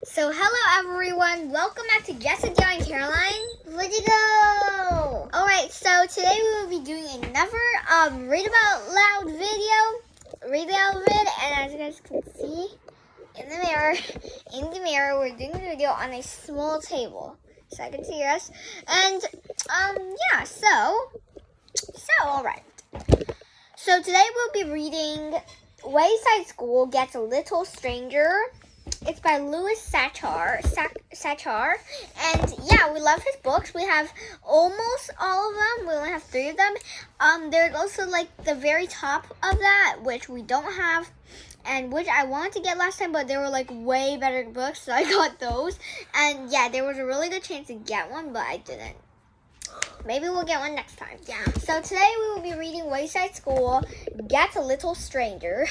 So hello everyone, welcome back to Jess and John and Caroline. Let's go! Alright, so today we will be doing another read about loud vid, and as you guys can see in the mirror, we're doing the video on a small table. So I can see us. And yeah, so alright. So today we'll be reading Wayside School Gets a Little Stranger. It's by Louis Sachar. And yeah, we love his books. We have almost all of them. We only have 3 of them. There's also like the very top of that, which we don't have, and which I wanted to get last time, but they were like way better books, so I got those. And yeah, there was a really good chance to get one, but I didn't. Maybe we'll get one next time. Yeah. So today we will be reading Wayside School Gets a Little Stranger.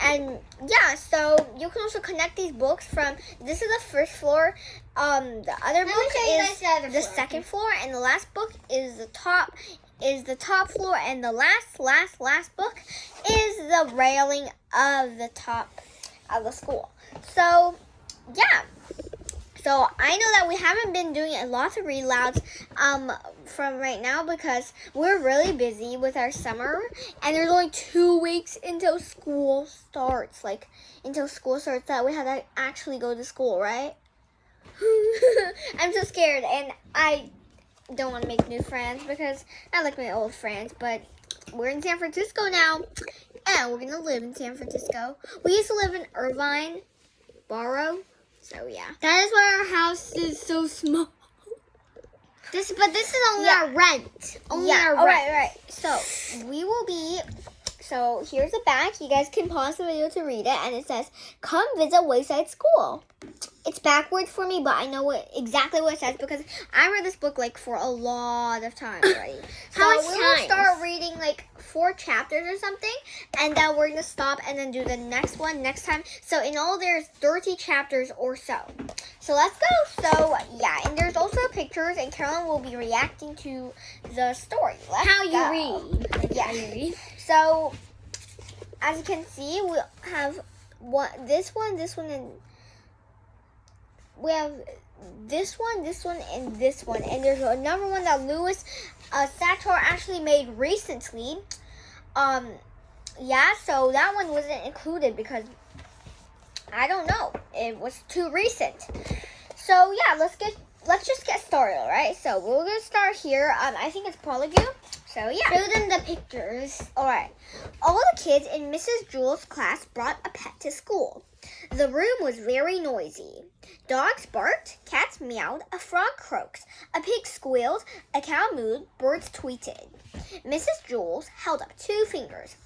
And yeah, so you can also connect these books from, this is the first floor. The other book is the second floor, and the last book is the top floor, and the last book is the railing of the top of the school. So yeah. So I know that we haven't been doing a lot of read louds from right now because we're really busy with our summer, and there's only 2 weeks until school starts. That we have to actually go to school, right? I'm so scared, and I don't want to make new friends because I like my old friends, but we're in San Francisco now, and we're gonna live in San Francisco. We used to live in Irvine, Barrow. So yeah, that is why our house is so small. This is only our rent. Right. So we will be. So here's the back. You guys can pause the video to read it, and it says, "Come visit Wayside School." It's backwards for me, but I know exactly what it says because I read this book like for a lot of time already. How much so time? We will start reading like 4 chapters or something, and then we're gonna stop and then do the next one next time. So in all, there's 30 chapters or so. So let's go. So yeah, and there's also pictures, and Carolyn will be reacting to the story. How you read? Yeah. So as you can see, we have this one, and we have this one, and this one. And there's another one that Louis Sachar actually made recently. Yeah, so that one wasn't included because I don't know, it was too recent. So yeah, let's just get started, alright? So we're gonna start here. I think it's Prologue. So yeah. Show them the pictures. Alright. All the kids in Mrs. Jewell's class brought a pet to school. The room was very noisy. Dogs barked, cats meowed, a frog croaked, a pig squealed, a cow mooed, birds tweeted. Mrs. Jewell held up 2 fingers.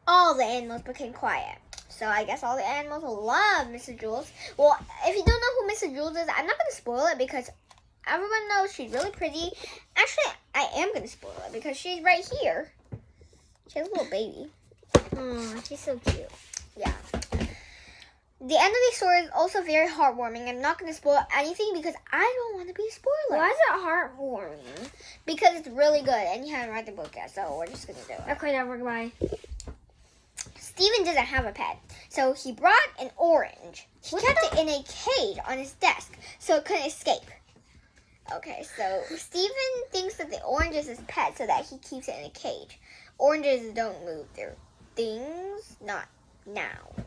All the animals became quiet. So I guess all the animals love Mrs. Jewell. Well, if you don't know who Mrs. Jewell is, I'm not going to spoil it because everyone knows she's really pretty. Actually, I am going to spoil it because she's right here. She has a little baby. Oh, she's so cute. Yeah. The end of the story is also very heartwarming. I'm not going to spoil anything because I don't want to be a spoiler. Why is it heartwarming? Because it's really good, and you haven't read the book yet, so we're just going to do it. Okay, now we're goodbye. Stephen doesn't have a pet, so he brought an orange. He kept it in a cage on his desk so it couldn't escape. Okay, so Stephen thinks that the orange is his pet so that he keeps it in a cage. Oranges don't move. They're things, not nouns.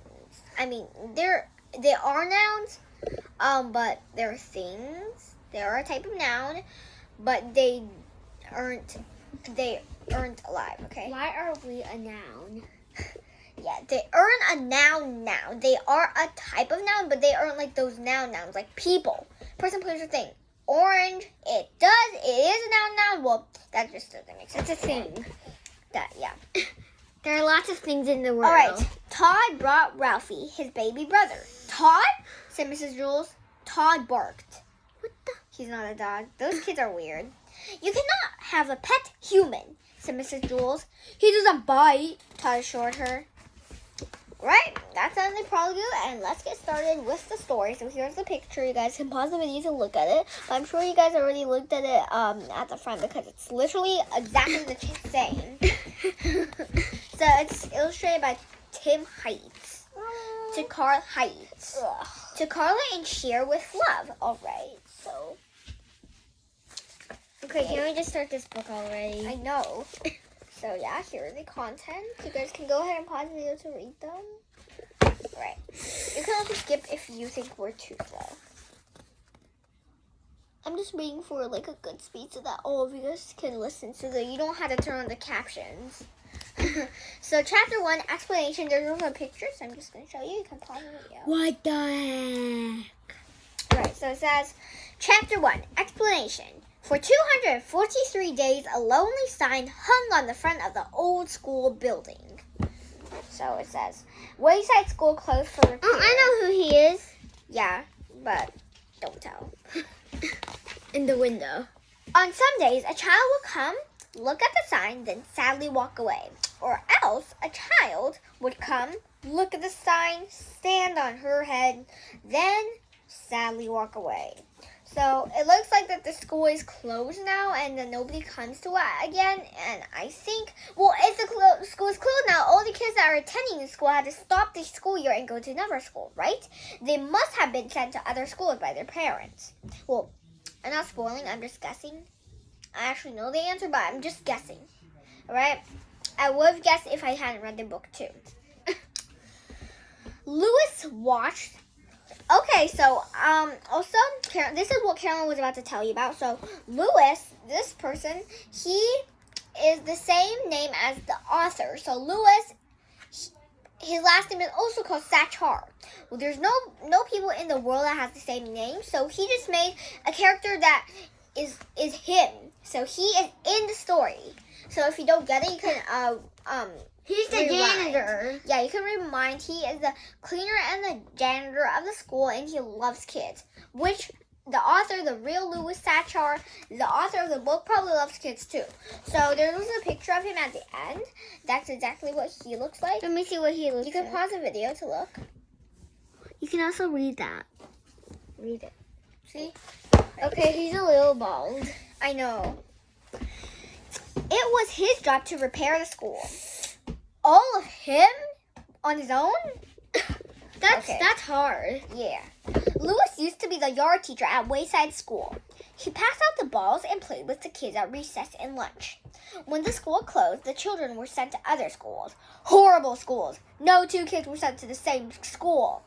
I mean, they are nouns, but they're things. They are a type of noun, but they aren't alive, okay? Why are we a noun? Yeah, they aren't a noun. They are a type of noun, but they aren't like those nouns, like people. Person, place, or thing. Orange, it is a noun. Well, that just doesn't make sense. It's a thing. Yeah. There are lots of things in the world. All right. Todd brought Ralphie, his baby brother. Todd? Said Mrs. Jewell. Todd barked. What the? He's not a dog. Those kids are weird. You cannot have a pet human, said Mrs. Jewell. He doesn't bite, Todd assured her. Right, that's the prologue, and let's get started with the story. So here's the picture. You guys can pause the video to look at it. But I'm sure you guys already looked at it at the front because it's literally exactly the same. So it's illustrated by Tim Heights. To Carl Heights. to Carla and share with love. All right, so. Okay, can we just start this book already? I know. So yeah, here are the content. You guys can go ahead and pause the video to read them. All right. You can also skip if you think we're too slow. I'm just waiting for like a good speed so that all of you guys can listen so that you don't have to turn on the captions. So chapter 1, explanation. There's no pictures. I'm just going to show you. You can pause the video. What the heck? Right, so it says, chapter 1, explanation. For 243 days, a lonely sign hung on the front of the old school building. So it says, Wayside School closed for repair. Oh, I know who he is. Yeah, but don't tell. In the window. On some days, a child will come, look at the sign, then sadly walk away. Or else, a child would come, look at the sign, stand on her head, then sadly walk away. So it looks like that the school is closed now and then nobody comes to it again. And I think, well, if the school is closed now, all the kids that are attending the school had to stop the school year and go to another school, right? They must have been sent to other schools by their parents. Well, I'm not spoiling, I'm just guessing. I actually know the answer, but I'm just guessing. Alright? I would have guessed if I hadn't read the book too. Lewis watched. Okay, so also this is what Carolyn was about to tell you about. So Lewis, this person, he is the same name as the author. So Lewis, his last name is also called Satchar. Well, there's no people in the world that has the same name, so he just made a character that is him. So he is in the story. So if you don't get it, you can He's the rewind. janitor. Yeah, you can remind he is the cleaner and the janitor of the school, and he loves kids. Which the author, the real Lewis Satchar, the author of the book, probably loves kids too. So there's a picture of him at the end. That's exactly what he looks like. Let me see what he looks You can like. pause the video to look. You can also read that. Read it. See? Okay, he's a little bald. I know. It was his job to repair the school. All of him on his own? That's hard. Yeah. Lewis used to be the yard teacher at Wayside School. He passed out the balls and played with the kids at recess and lunch. When the school closed, the children were sent to other schools. Horrible schools. No two kids were sent to the same school.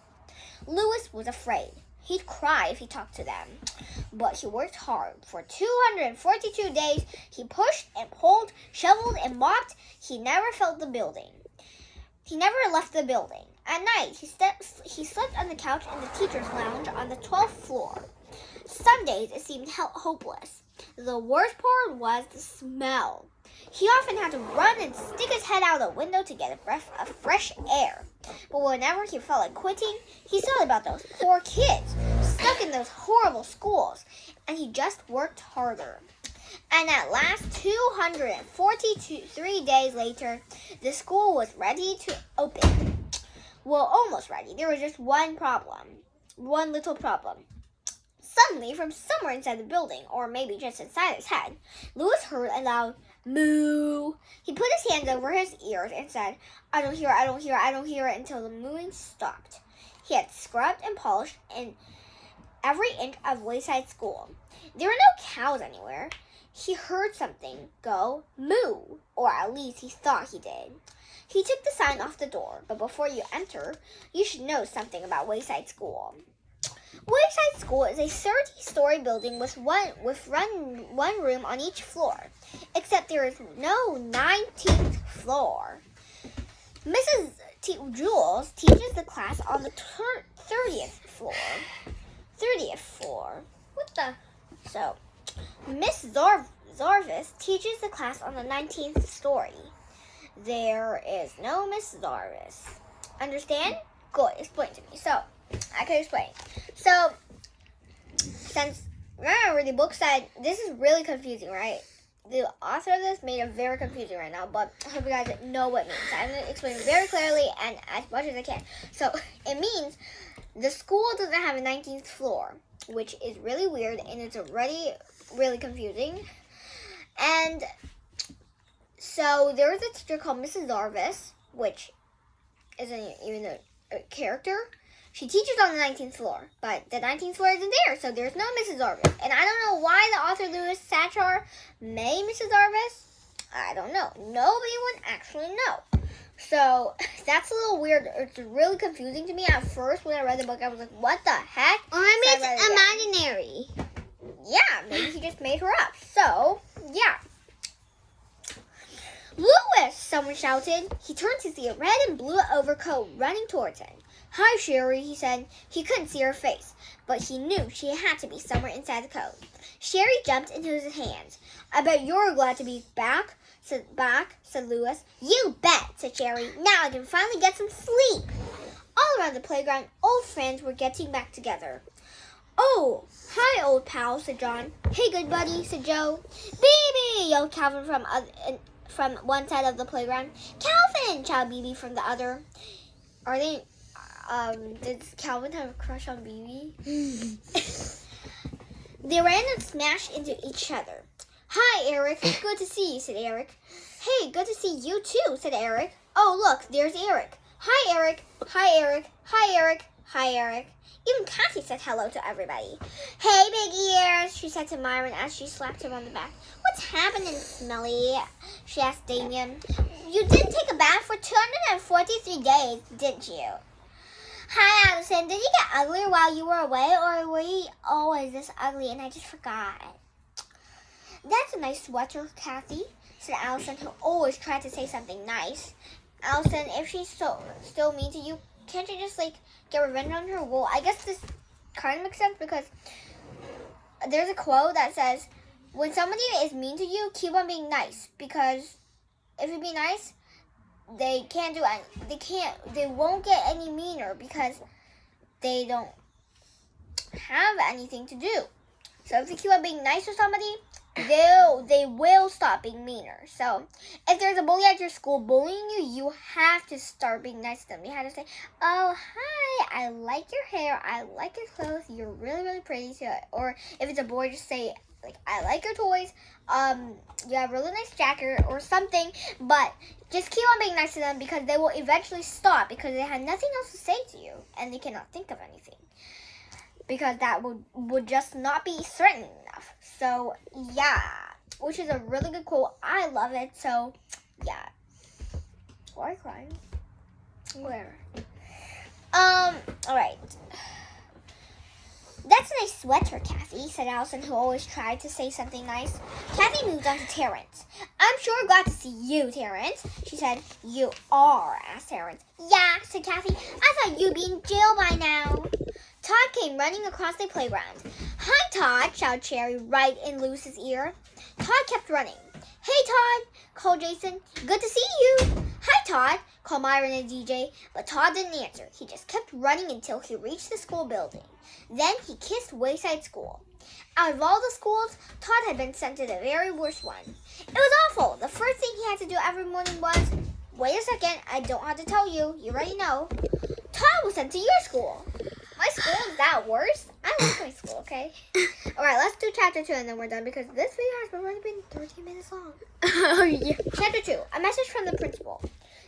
Lewis was afraid. He'd cry if he talked to them. But he worked hard. For 242 days, he pushed and pulled, shoveled and mopped. He never left the building. At night, he slept on the couch in the teacher's lounge on the 12th floor. Some days it seemed hopeless. The worst part was the smell. He often had to run and stick his head out the window to get a breath of fresh air. But whenever he felt like quitting, he thought about those poor kids stuck in those horrible schools, and he just worked harder. And at last, 243 days later, the school was ready to open. Well, almost ready. There was just one little problem. Suddenly, from somewhere inside the building, or maybe just inside his head, Lewis heard a loud moo. He put his hands over his ears and said, I don't hear it, until the mooing stopped. He had scrubbed and polished in every inch of Wayside School. There were no cows anywhere. He heard something go moo, or at least he thought he did. He took the sign off the door, but before you enter, you should know something about Wayside School. Wayside School is a 30-story building with one room on each floor, except there is no 19th floor. Mrs. Jules teaches the class on the 30th floor. What the? So, Miss Zarvis teaches the class on the 19th story. There is no Miss Zarvis. Understand? Good. Explain to me. So, I can explain. So, since, remember the book said, this is really confusing, right? The author of this made it very confusing right now, but I hope you guys know what it means. I'm going to explain it very clearly and as much as I can. So, it means the school doesn't have a 19th floor, which is really weird, and it's already really confusing. And so, there was a teacher called Mrs. Zarvis, which isn't even a character. She teaches on the 19th floor, but the 19th floor isn't there, so there's no Mrs. Jarvis. And I don't know why the author Louis Sachar made Mrs. Jarvis. I don't know. Nobody would actually know. So that's a little weird. It's really confusing to me at first when I read the book. I was like, what the heck? Or maybe it's imaginary. Yeah, maybe he just made her up. So, yeah. Louis, someone shouted. He turned to see a red and blue overcoat running towards him. Hi, Sherry, he said. He couldn't see her face, but he knew she had to be somewhere inside the coat. Sherry jumped into his hands. I bet you're glad to be back, said Louis. You bet, said Sherry. Now I can finally get some sleep. All around the playground, old friends were getting back together. Oh, hi, old pal, said John. Hey, good buddy, said Joe. Baby, yelled Calvin from one side of the playground. Calvin, shouted Bibi from the other. Are they, does Calvin have a crush on Bibi? They ran and smashed into each other. Hi, Eric. Good to see you, said Eric. Hey, good to see you too, said Eric. Oh, look, there's Eric. Hi, Eric. Hi, Eric. Hi, Eric. Hi, Eric. Even Cassie said hello to everybody. Hey, big ears, she said to Myron as she slapped him on the back. What's happening, Smelly? She asked Damien. You didn't take a bath for 243 days, didn't you? Hi, Allison. Did you get uglier while you were away, or were you always this ugly and I just forgot? That's a nice sweater, Kathy, said Allison, who always tried to say something nice. Allison, if she's still mean to you, can't you just, get revenge on her? Well, I guess this kind of makes sense because there's a quote that says, when somebody is mean to you, keep on being nice. Because if you be nice, they won't get any meaner because they don't have anything to do. So if you keep on being nice to somebody, they will stop being meaner. So if there's a bully at your school bullying you, you have to start being nice to them. You have to say, oh, hi, I like your hair, I like your clothes, you're really, really pretty. Or if it's a boy, just say, I like your toys, you have a really nice jacket or something. But just keep on being nice to them because they will eventually stop because they have nothing else to say to you and they cannot think of anything. Because that would just not be threatening enough. So, yeah. Which is a really good quote. I love it. So, yeah. Why are you crying? Where? Alright. That's a nice sweater, Kathy, said Allison, who always tried to say something nice. Kathy moved on to Terrence. I'm sure glad to see you, Terrence, she said. You are, asked Terrence. Yeah, said Kathy. I thought you'd be in jail by now. Todd came running across the playground. Hi, Todd, shouted Cherry right in Lewis's ear. Todd kept running. Hey, Todd, called Jason. Good to see you. Hi, Todd, called Myron and DJ, but Todd didn't answer. He just kept running until he reached the school building. Then he kissed Wayside School. Out of all the schools, Todd had been sent to the very worst one. It was awful. The first thing he had to do every morning was, wait a second, I don't have to tell you. You already know. Todd was sent to your school. My school is that worse? I like my school, okay? Alright, let's do chapter 2 and then we're done because this video has already been 13 minutes long. Oh, yeah. Chapter 2, a message from the principal.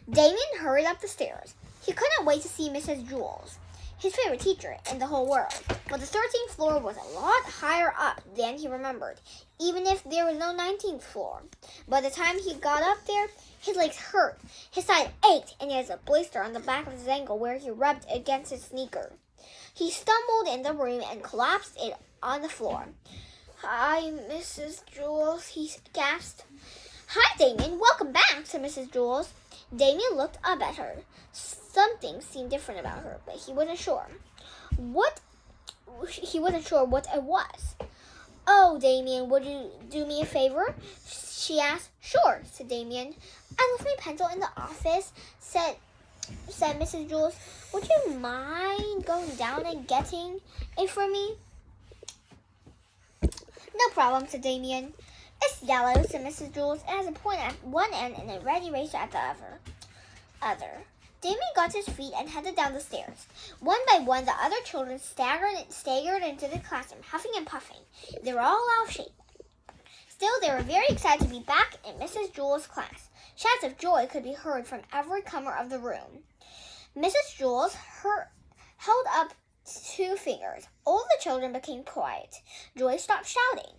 Damien hurried up the stairs. He couldn't wait to see Mrs. Jules, his favorite teacher in the whole world. But the 13th floor was a lot higher up than he remembered, even if there was no 19th floor. By the time he got up there, his legs hurt, his side ached, and he has a blister on the back of his ankle where he rubbed against his sneaker. He stumbled in the room and collapsed it on the floor. Hi, Mrs. Jules, he gasped. Hi, Damien. Welcome back, said Mrs. Jules. Damien looked up at her. Something seemed different about her, but he wasn't sure. He wasn't sure what it was. Oh, Damien, would you do me a favor? She asked. Sure, said Damien. I left my pencil in the office, said Mrs. Jules. Would you mind going down and getting it for me? No problem, said Damien. It's yellow, said Mrs. Jules. It has a point at one end and a red eraser at the other. Damien got to his feet and headed down the stairs. One by one, the other children staggered into the classroom, huffing and puffing. They were all out of shape. Still, they were very excited to be back in Mrs. Jules' class. Shouts of joy could be heard from every corner of the room. Mrs. Jules held up 2 fingers. All the children became quiet. Joy stopped shouting.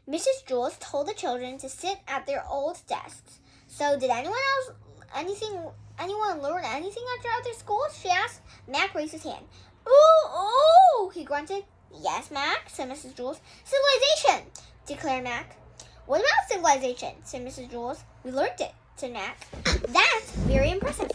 Mrs. Jules told the children to sit at their old desks. So, did anyone learn anything at your other schools? She asked. Mac raised his hand. Ooh, he grunted. Yes, Mac, said Mrs. Jules. Civilization, declared Mac. What about civilization, said Mrs. Jules. We learned it, said Mac. That's very impressive.